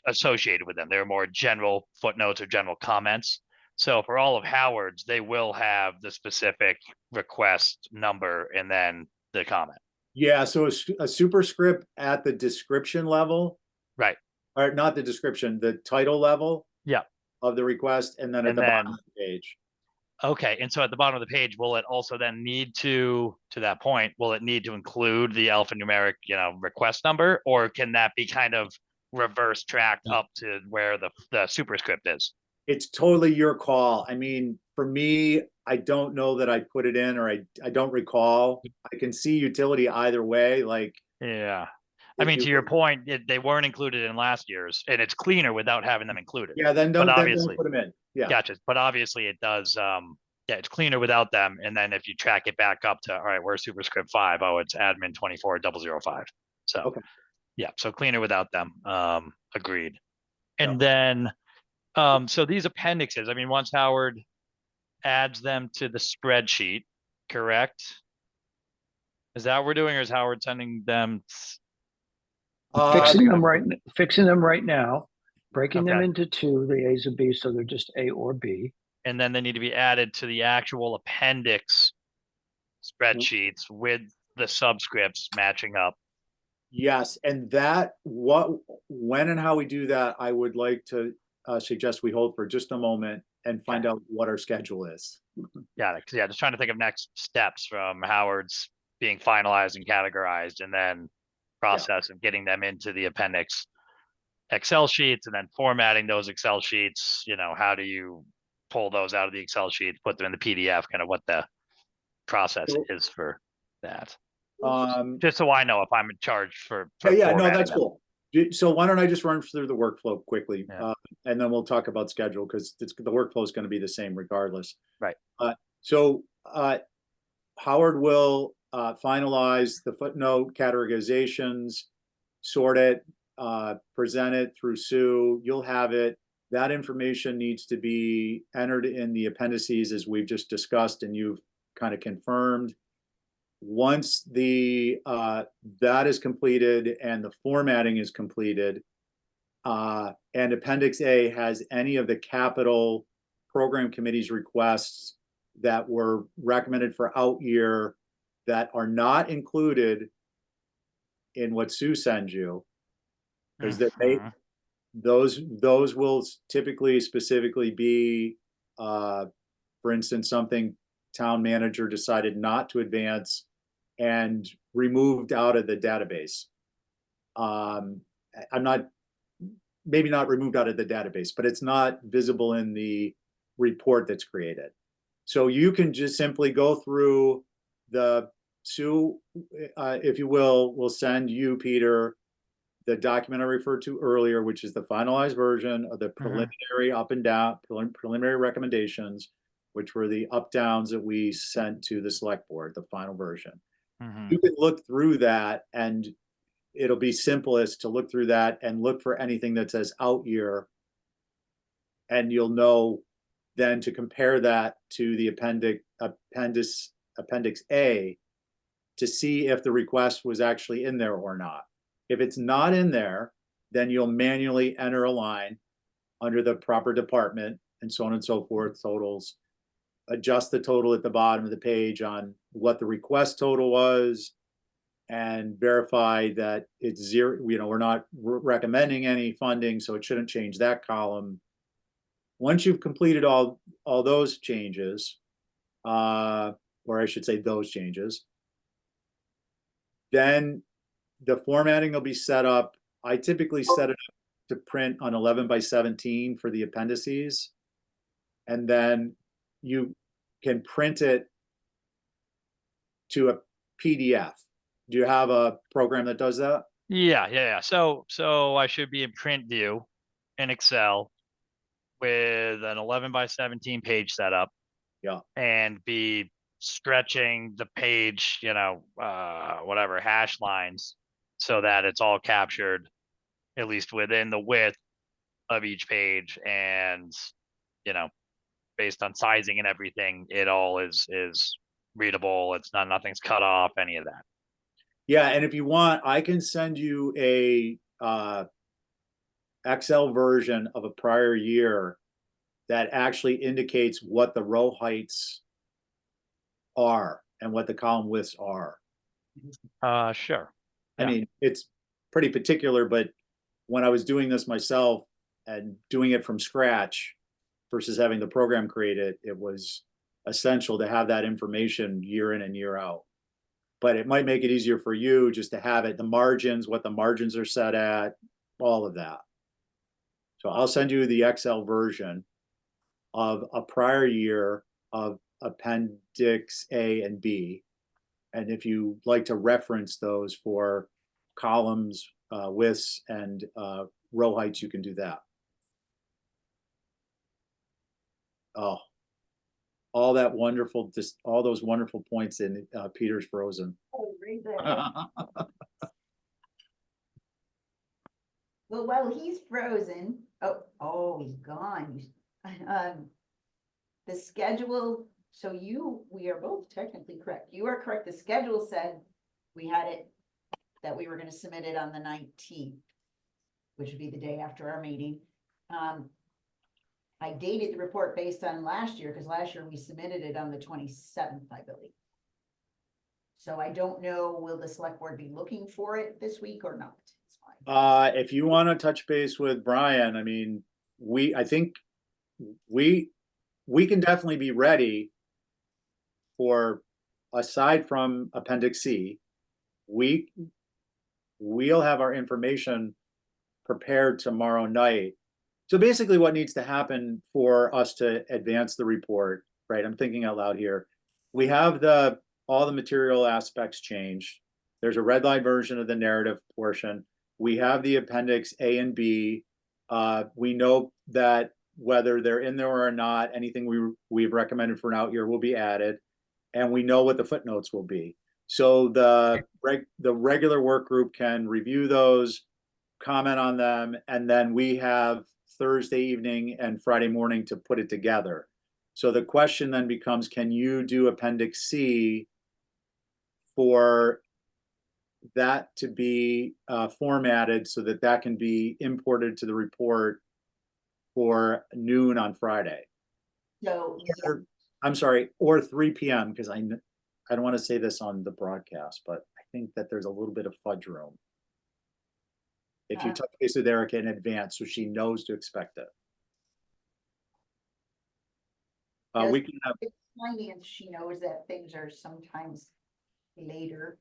associated with them. They were more general footnotes or general comments. So for all of Howard's, they will have the specific request number and then the comment. Yeah, so a superscript at the description level. Right. Or not the description, the title level. Yeah. Of the request, and then at the bottom of the page. Okay, and so at the bottom of the page, will it also then need to that point, will it need to include the alphanumeric, request number, or can that be kind of reverse tracked up to where the superscript is? It's totally your call. I mean, for me, I don't know that I put it in, or I don't recall. I can see utility either way, like. Yeah. I mean, to your point, they weren't included in last year's, and it's cleaner without having them included. Yeah, then don't obviously put them in. Yeah. Gotcha. But obviously it does, it's cleaner without them. And then if you track it back up to, all right, where's superscript 5? Oh, it's admin 24005. So, Okay. Yeah, so cleaner without them. Agreed. And Yeah. then, so these appendixes, I mean, once Howard adds them to the spreadsheet, correct? Is that what we're doing, or is Howard sending them? Fixing them right now, breaking them Okay. into 2, the A's and B's, so they're just A or B. And then they need to be added to the actual appendix spreadsheets with the subscripts matching up. Yes, and when and how we do that, I would like to suggest we hold for just a moment and find out what our schedule is. Got it. Yeah, just trying to think of next steps from Howard's being finalized and categorized, and then process of getting them into the appendix Excel sheets, and then formatting those Excel sheets. You know, how do you pull those out of the Excel sheets, put them in the PDF, kind of what the process So- is for that. Um, Just so I know if I'm in charge for yeah, no, formatting that's them. cool. So why don't I just run through the workflow quickly? Yeah. And then we'll talk about schedule, because the workflow is going to be the same regardless. Right. So Howard will finalize the footnote categorizations, sort it, present it through Sue. You'll have it. That information needs to be entered in the appendices, as we've just discussed and you've kind of confirmed. Once the that is completed and the formatting is completed, and Appendix A has any of the capital program committee's requests that were recommended for out year that are not included in what Sue sends you, because Mhm. those will typically specifically be, for instance, something town manager decided not to advance and removed out of the database. I'm not, maybe not removed out of the database, but it's not visible in the report that's created. So you can just simply go through the Sue, if you will send you, Peter, the document I referred to earlier, which is the finalized version of the preliminary up and down, preliminary recommendations, which were the up downs that we sent to the select board, the final version. Mhm. You can look through that, and it'll be simplest to look through that and look for anything that says out year. And you'll know then to compare that to the appendix A to see if the request was actually in there or not. If it's not in there, then you'll manually enter a line under the proper department and so on and so forth, totals, adjust the total at the bottom of the page on what the request total was, and verify that it's zero. You know, we're not recommending any funding, so it shouldn't change that column. Once you've completed all those changes, or I should say those changes, then the formatting will be set up. I typically set it up to print on 11/17 for the appendices. And then you can print it to a PDF. Do you have a program that does that? Yeah. So I should be in print view in Excel with an 11/17 page setup. Yeah. And be stretching the page, whatever hash lines, so that it's all captured at least within the width of each page, and based on sizing and everything, it all is readable. It's not, nothing's cut off, any of that. Yeah, and if you want, I can send you a Excel version of a prior year that actually indicates what the row heights are and what the column widths are. Sure. I Yeah. mean, it's pretty particular, but when I was doing this myself and doing it from scratch versus having the program created, it was essential to have that information year in and year out. But it might make it easier for you just to have it, the margins, what the margins are set at, all of that. So I'll send you the Excel version of a prior year of Appendix A and B. And if you like to reference those for columns, widths, and row heights, you can do that. Oh, all that wonderful, just all those wonderful points in Peter's frozen. Oh, right there. Well, while he's frozen, he's gone. The schedule, so we are both technically correct. You are correct. The schedule said we had it, that we were gonna submit it on the 19th, which would be the day after our meeting. I dated the report based on last year, because last year we submitted it on the 27th, I believe. So I don't know, will the select board be looking for it this week or not? It's fine. If you want to touch base with Brian, I mean, I think we can definitely be ready for aside from Appendix C, we'll have our information prepared tomorrow night. So basically what needs to happen for us to advance the report, right? I'm thinking out loud here. We have all the material aspects changed. There's a red line version of the narrative portion. We have the Appendix A and B. We know that whether they're in there or not, anything we've recommended for an out year will be added. And we know what the footnotes will be. So the regular work group can review those, comment on them, and then we have Thursday evening and Friday morning to put it together. So the question then becomes, can you do Appendix C for that to be formatted so that that can be imported to the report for noon on Friday? So, Or, I'm sorry, or 3 p.m. because I don't want to say this on the broadcast, but I think that there's a little bit of fudge room. If you touch base with Erica in advance so she knows to expect it. Yes. We can have, finance, she knows that things are sometimes later.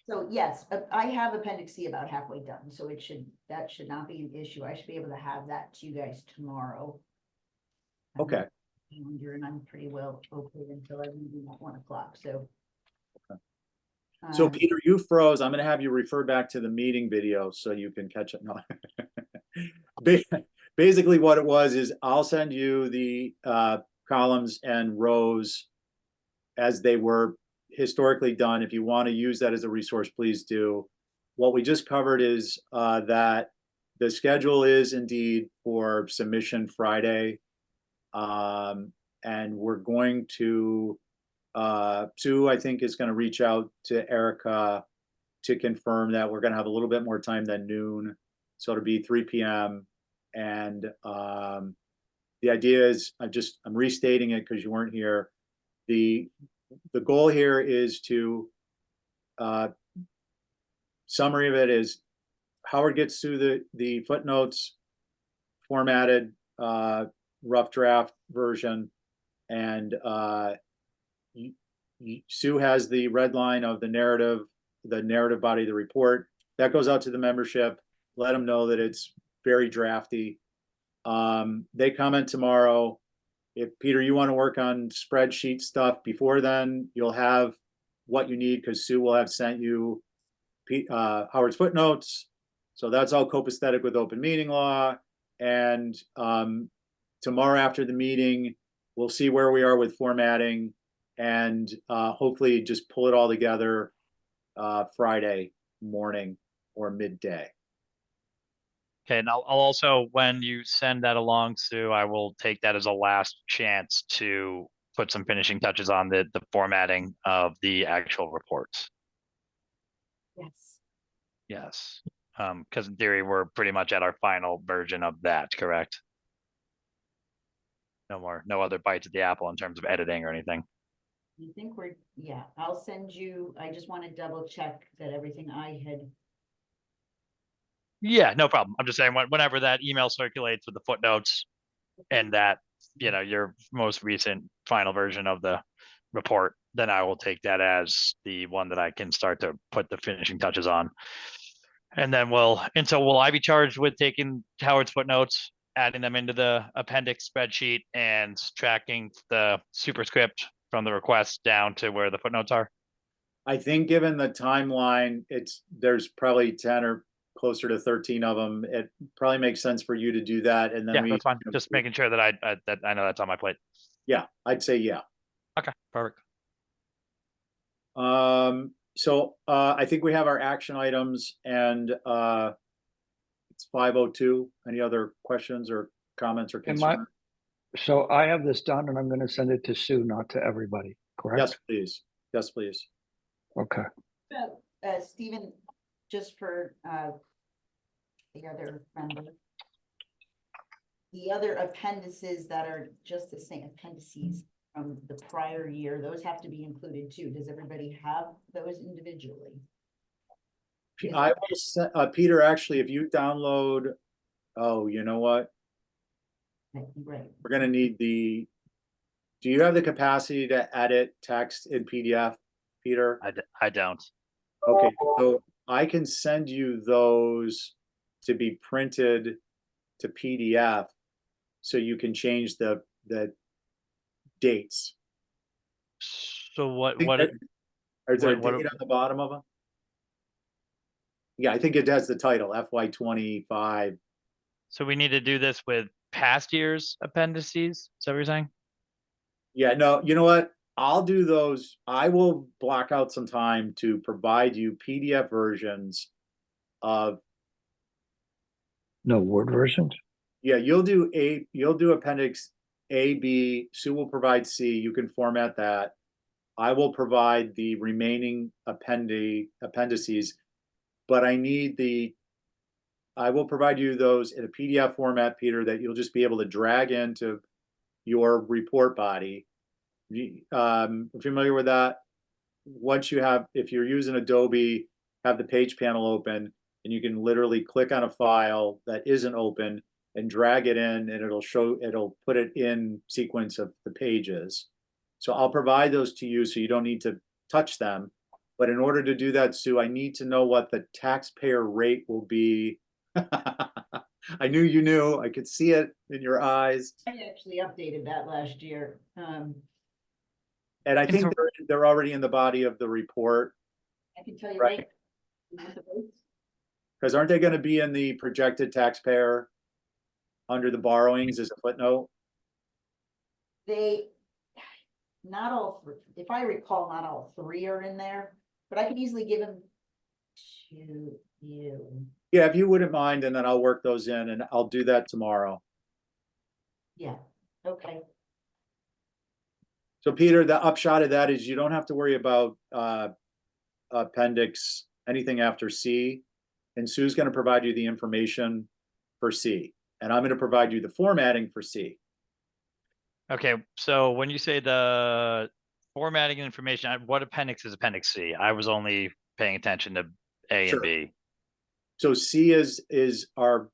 So yes, I have Appendix C about halfway done, so that should not be an issue. I should be able to have that to you guys tomorrow. okay. And I'm pretty well okay until our meeting at 1 o'clock, so. Okay. So Um, Peter, you froze. I'm going to have you refer back to the meeting video so you can catch it. No. Basically what it was is I'll send you the columns and rows as they were historically done. If you want to use that as a resource, please do. What we just covered is that the schedule is indeed for submission Friday. And we're going to, Sue, I think, is going to reach out to Erica to confirm that we're going to have a little bit more time than noon. So it'll be 3 p.m. And the idea is, I'm restating it because you weren't here. The goal here is to, summary of it is Howard gets through the footnotes, formatted, rough draft version, and Sue has the red line of the narrative body of the report. That goes out to the membership. Let them know that it's very drafty. They comment tomorrow. If Peter, you want to work on spreadsheet stuff before then, you'll have what you need because Sue will have sent you Howard's footnotes. So that's all copacetic with open meeting law. And tomorrow after the meeting, we'll see where we are with formatting and hopefully just pull it all together Friday morning or midday. Okay, and I'll also, when you send that along, Sue, I will take that as a last chance to put some finishing touches on the formatting of the actual reports. yes. Yes, because in theory, we're pretty much at our final version of that, correct? No other bites at the apple in terms of editing or anything. I think yeah, I'll send you, I just want to double check that everything I had. Yeah, no problem. I'm just saying whenever that email circulates with the footnotes and that, your most recent final version of the report, then I will take that as the one that I can start to put the finishing touches on. And then will I be charged with taking Howard's footnotes, adding them into the appendix spreadsheet and tracking the superscript from the request down to where the footnotes are? I think given the timeline, there's probably 10 or closer to 13 of them. It probably makes sense for you to do that. And then Yeah, that's fine. Just making sure that I know that's on my plate. Yeah, I'd say yeah. Okay, perfect. So I think we have our action items and it's 5:02. Any other questions or comments or concerns? So I have this done and I'm going to send it to Sue, not to everybody, correct? Yes, please. Yes, please. Okay. So, Stephen, just for the other member, the other appendices that are just the same appendices from the prior year, those have to be included too. Does everybody have those individually? I will send, Peter, actually, if you download, oh, you know what? Right. We're going to need Do you have the capacity to edit text in PDF, Peter? I don't. Okay, so I can send you those to be printed to PDF, so you can change the dates. So what, Is there a what- date on the bottom of them? Yeah, I think it has the title FY25. so we need to do this with past years appendices? Is that what you're saying? Yeah, no, you know what? I'll do those. I will block out some time to provide you PDF versions of, No Word versions? yeah, you'll do appendix A, B, Sue will provide C, you can format that. I will provide the remaining appendices, but I will provide you those in a PDF format, Peter, that you'll just be able to drag into your report body. Familiar with that? Once you have, if you're using Adobe, have the page panel open, and you can literally click on a file that isn't open and drag it in, and it'll put it in sequence of the pages. So I'll provide those to you so you don't need to touch them. But in order to do that, Sue, I need to know what the taxpayer rate will be. I knew you knew. I could see it in your eyes. I actually updated that last year. And I think they're already in the body of the report, I can tell you right? right. You want the votes? Because aren't they going to be in the projected taxpayer under the borrowings as a footnote? They, not all, if I recall, not all three are in there, but I could easily give them to you. Yeah, if you wouldn't mind, and then I'll work those in, and I'll do that tomorrow. Yeah, okay. So Peter, the upshot of that is you don't have to worry about appendix, anything after C. And Sue's going to provide you the information for C. And I'm going to provide you the formatting for C. Okay, so when you say the formatting and information, what appendix is appendix C? I was only paying attention to A Sure. and B. So C is our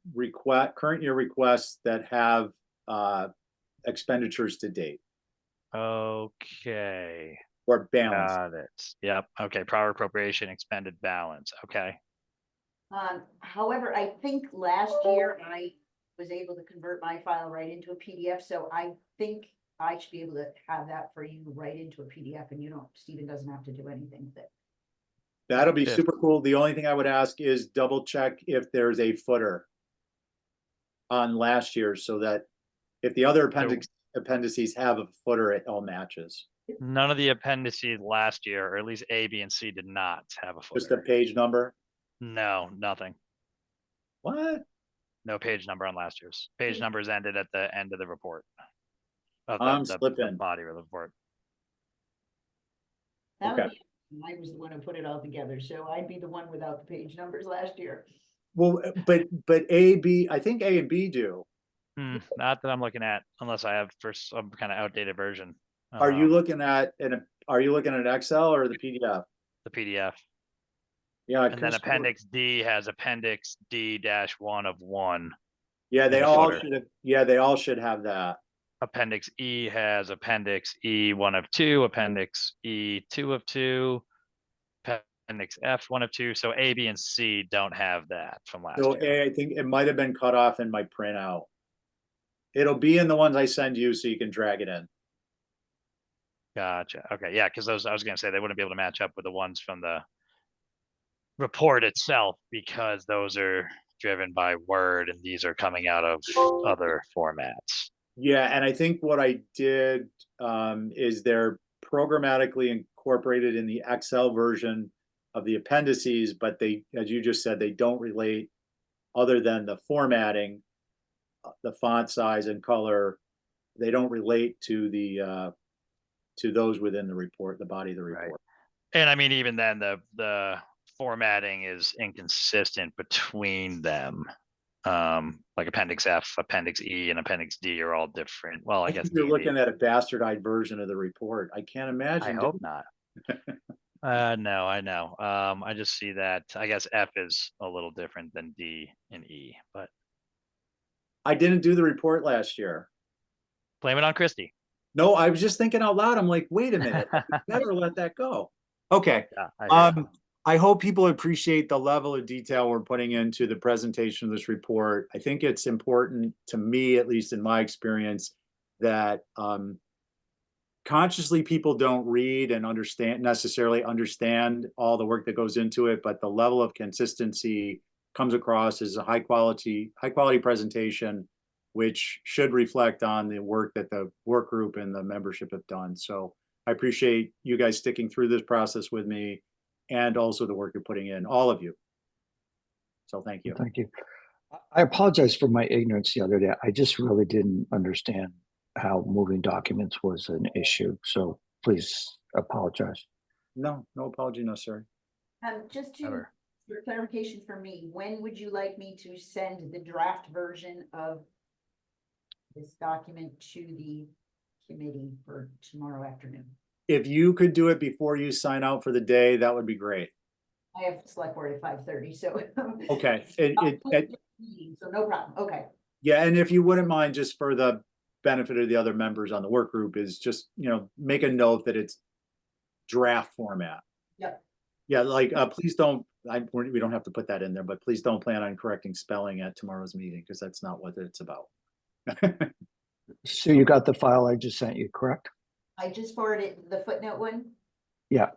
current year requests that have expenditures to date Okay, or balance. got it. Yep, okay, prior appropriation expended balance, okay. However, I think last year I was able to convert my file right into a PDF, so I think I should be able to have that for you right into a PDF, and Stephen doesn't have to do anything with it. That'll be Yeah. super cool. The only thing I would ask is double check if there's a footer on last year, so that if the other appendices have a footer, it all matches. None of the appendices last year, or at least A, B, and C did not have a Just a footer. page number. No, nothing. What? No page number on last year's. Page numbers ended at the end of the report. Of I'm the slipping. body of the report. That would Okay. be, I was the one who put it all together, so I'd be the one without the page numbers last year. Well, but A, B, I think A and B do. Not that I'm looking at, unless I have for some kind of outdated version. Are you looking at Excel or the PDF? The PDF? Yeah, And then appendix D has appendix D-1 of 1. Yeah, they in the all footer. should have. Yeah, they all should have that. Appendix E has appendix E-1 of 2, appendix E-2 of 2, appendix F-1 of 2. So A, B, and C don't have that from last So year. A, I think it might have been cut off in my printout. It'll be in the ones I send you, so you can drag it in. Gotcha. Okay, yeah, because those I was gonna say they wouldn't be able to match up with the ones from the report itself because those are driven by Word and these are coming out of other formats. Yeah, and I think what I did is they're programmatically incorporated in the Excel version of the appendices, but they, as you just said, they don't relate other than the formatting, the font size and color. They don't relate to the to those within the report, the body of the report. Right. And I mean, even then, the formatting is inconsistent between them. Like appendix F, appendix E, and appendix D are all different. Well, I I guess think you're D and E. looking at a bastardized version of the report. I can't I imagine. hope not. No, I know. I just see that. I guess F is a little different than D and E, but I didn't do the report last year. blame it on Christie. No, I was just thinking out loud. I'm like, wait a minute, never let that go. Okay. Yeah, I hear ya. I hope people appreciate the level of detail we're putting into the presentation of this report. I think it's important to me, at least in my experience, that consciously people don't read and necessarily understand all the work that goes into it, but the level of consistency comes across as a high quality presentation, which should reflect on the work that the work group and the membership have done. So I appreciate you guys sticking through this process with me, and also the work you're putting in, all of you. So thank you. Thank you. I apologize for my ignorance the other day. I just really didn't understand how moving documents was an issue. So please apologize. No apology necessary. Just to, Ever. for clarification for me, when would you like me to send the draft version of this document to the committee for tomorrow afternoon? If you could do it before you sign out for the day, that would be great. I have select board at 5:30, so. Okay. So no problem, okay. Yeah, and if you wouldn't mind, just for the benefit of the other members on the work group, is just, make a note that it's draft format. Yep. Yeah, like, please don't, we don't have to put that in there, but please don't plan on correcting spelling at tomorrow's meeting, because that's not what it's about. So you got the file I just sent you, correct? I just forwarded the footnote one. Yeah.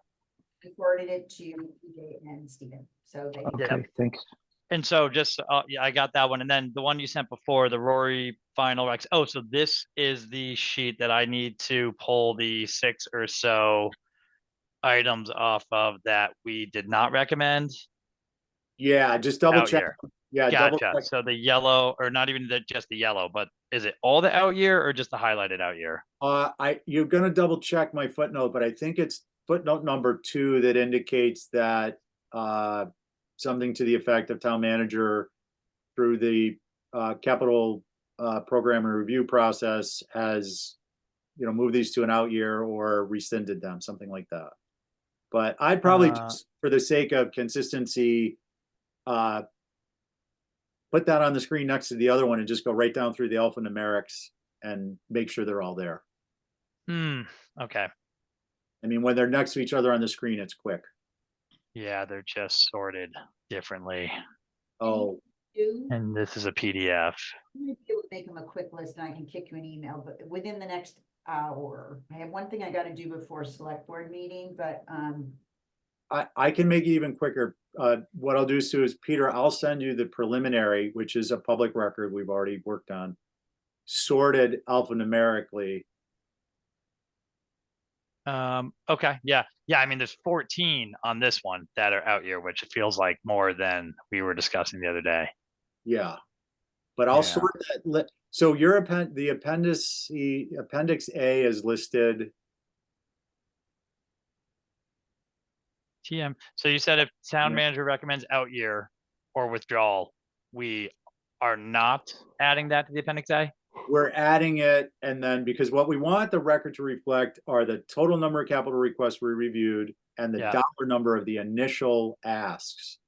I forwarded it to PJ and Stephen, so they. Yeah. Okay, thanks. And so just, yeah, I got that one. And then the one you sent before, the Rory final Rex. Oh, so this is the sheet that I need to pull the 6 or so items off of that we did not recommend Yeah, just double out check. year. Yeah, double Gotcha. check. So the yellow, or not even just the yellow, but is it all the out year or just the highlighted out year? You're gonna double check my footnote, but I think it's footnote number 2 that indicates that something to the effect of town manager through the capital program and review process has, moved these to an out year or rescinded them, something like that. But I'd probably just, for the sake of consistency, put that on the screen next to the other one and just go right down through the alphanumerics and make sure they're all there. Okay. I mean, when they're next to each other on the screen, it's quick. Yeah, they're just sorted differently. Oh, And this is a PDF. You might be able to make them a quick list and I can kick you an email, but within the next hour. I have one thing I gotta do before select board meeting, but, I can make it even quicker. What I'll do, Sue, is Peter, I'll send you the preliminary, which is a public record we've already worked on, sorted alphanumerically. Okay. Yeah. I mean, there's 14 on this one that are out here, which feels like more than we were discussing the other day. Yeah, but I'll Yeah. sort that. So your the appendix A is listed. TM. So you said if town Yeah. manager recommends out year or withdrawal, we are not adding that to the appendix A? We're adding it, and then because what we want the record to reflect are the total number of capital requests we reviewed and the Yeah. dollar number of the initial asks,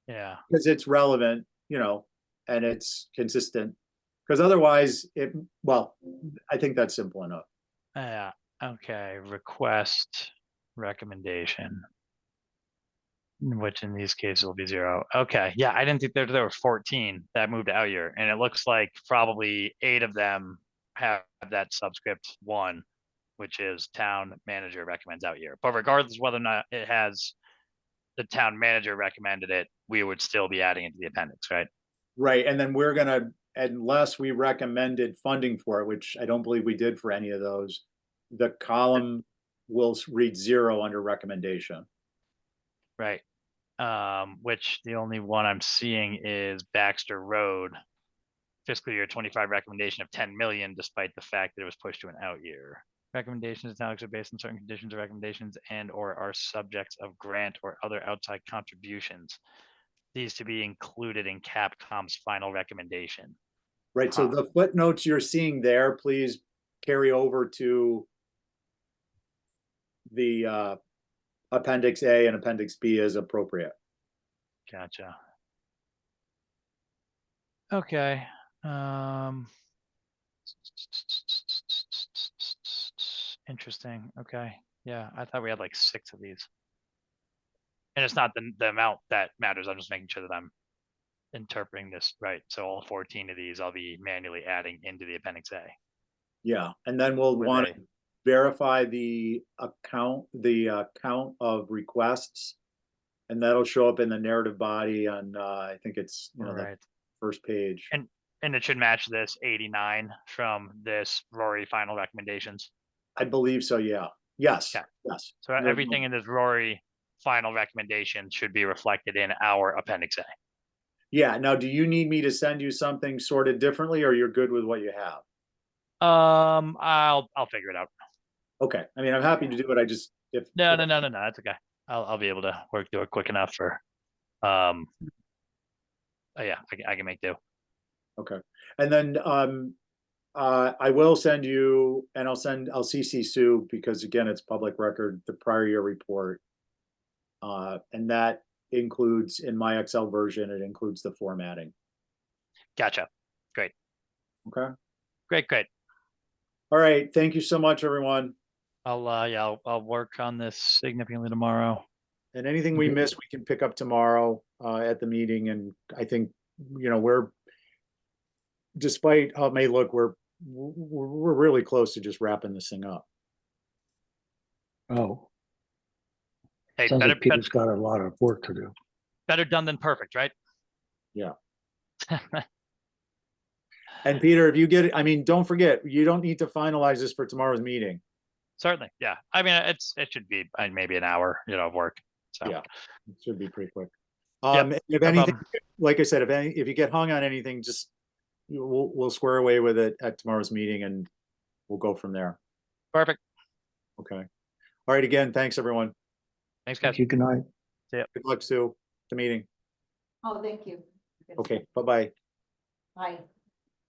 Yeah. because it's relevant, and it's consistent. Because otherwise, I think that's simple enough. Yeah. Okay. Request recommendation, which in these cases will be 0. Okay. Yeah. I didn't think there were 14 that moved out year. And it looks like probably 8 of them have that subscript 1, which is town manager recommends out year. But regardless of whether or not it has the town manager recommended it, we would still be adding it to the appendix, right? Right, and then we're gonna, unless we recommended funding for it, which I don't believe we did for any of those, the column will read 0 under recommendation. Right. Which the only one I'm seeing is Baxter Road, fiscal year 25 recommendation of 10 million, despite the fact that it was pushed to an out year. Recommendations now are based on certain conditions of recommendations and or are subjects of grant or other outside contributions. These to be included in Capcom's final recommendation. Right, so the footnotes you're seeing there, please carry over to the appendix A and appendix B as appropriate. Gotcha. Okay. Interesting. Okay. Yeah, I thought we had like 6 of these. And it's not the amount that matters. I'm just making sure that I'm interpreting this right. So all 14 of these I'll be manually adding into the appendix A. Yeah, and then we'll with want a- to verify the count of requests. And that'll show up in the narrative body on, I think it's, the Right. first page. And it should match this 89 from this Rory final recommendations. I believe so, yeah. Yes, Okay. yes. So everything in this Rory final recommendation should be reflected in our appendix A. Yeah, now, do you need me to send you something sorted differently, or you're good with what you have? I'll figure it out. Okay, I mean, I'm happy to do it, I just, if. No, that's okay. I'll be able to do it quick enough for, yeah, I can make do. Okay, and then, I will send you, and I'll CC Sue, because again, it's public record, the prior year report. And that includes, in my Excel version, it includes the formatting, Gotcha. okay? Great. All right, thank you so much, everyone. I'll work on this significantly tomorrow. And anything we miss, we can pick up tomorrow, at the meeting, and I think, we're, despite how it may look, we're really close to just wrapping this thing up. Oh, Hey, sounds better, like Peter's got a lot of work to do. better done than perfect, right? Yeah. And Peter, if you get it, I mean, don't forget, you don't need to finalize this for tomorrow's meeting. Certainly, yeah. I mean, it should be maybe an hour, of work. So Yeah. It should be pretty quick. Yep, If no anything, problem. like I said, if you get hung on anything, just, we'll square away with it at tomorrow's meeting, and we'll go from there. Perfect. Okay. All right, again, thanks, everyone. Thanks, guys. Thank you. Good night. Good luck, Sue, the meeting. Oh, thank you. Okay, bye-bye. Bye.